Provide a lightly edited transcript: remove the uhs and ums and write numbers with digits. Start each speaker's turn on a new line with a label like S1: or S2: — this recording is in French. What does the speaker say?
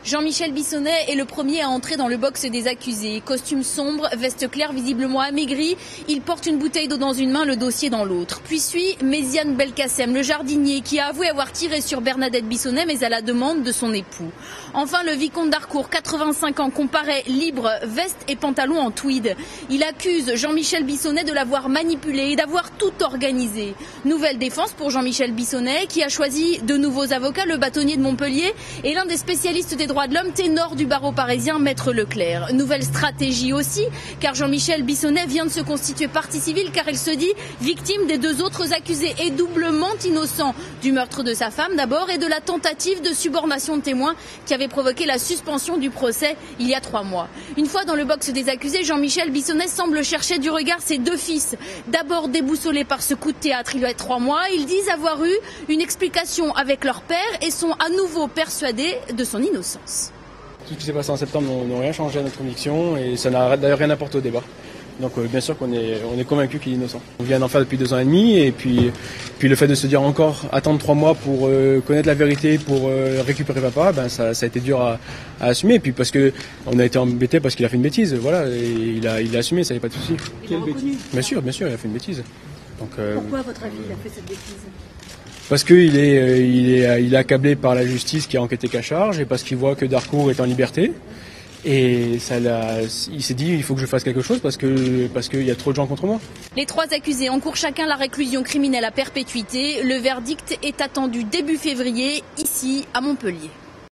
S1: Jean-Michel Bissonnette est le premier à entrer dans le box des accusés. Costume sombre, veste claire visiblement amaigrie, il porte une bouteille d'eau dans une main, le dossier dans l'autre. Puis suit Méziane Belkacem, le jardinier, qui a avoué avoir tiré sur Bernadette Bissonnette, mais à la demande de son époux. Enfin, le vicomte d'Harcourt, 85 ans, comparaît libre, veste et pantalon en tweed. Il accuse Jean-Michel Bissonnette de l'avoir manipulé et d'avoir tout organisé. Nouvelle défense pour Jean-Michel Bissonnette, qui a choisi de nouveaux avocats, le bâtonnier de Montpellier et l'un des spécialistes des droits de l'homme, ténor du barreau parisien, Maître Leclerc. Nouvelle stratégie aussi, car Jean-Michel Bissonnette vient de se constituer partie civile car il se dit victime des deux autres accusés et doublement innocent du meurtre de sa femme d'abord et de la tentative de subornation de témoins qui avait provoqué la suspension du procès il y a 3 mois. Une fois dans le box des accusés, Jean-Michel Bissonnette semble chercher du regard ses 2 fils. D'abord déboussolés par ce coup de théâtre il y a 3 mois, ils disent avoir eu une explication avec leur père et sont à nouveau persuadés de son innocence.
S2: Tout ce qui s'est passé en septembre n'a rien changé à notre conviction et ça n'a d'ailleurs rien apporté au débat. Donc bien sûr qu'on est convaincu qu'il est innocent. On vient d'en faire depuis 2 ans et demi et puis le fait de se dire encore attendre 3 mois pour connaître la vérité, pour récupérer papa, ça a été dur à assumer. Et puis parce que on a été embêté parce qu'il a fait une bêtise, voilà, et il a assumé, ça n'y a pas de souci.
S1: Il a reconnu.
S2: Bien sûr, il a fait une bêtise. Donc,
S1: pourquoi à votre avis il a fait cette bêtise?
S2: Parce qu'il est accablé par la justice qui a enquêté qu'à charge et parce qu'il voit que D'Harcourt est en liberté. Et il s'est dit il faut que je fasse quelque chose parce qu'il y a trop de gens contre moi.
S1: Les 3 accusés encourent chacun la réclusion criminelle à perpétuité. Le verdict est attendu début février, ici à Montpellier.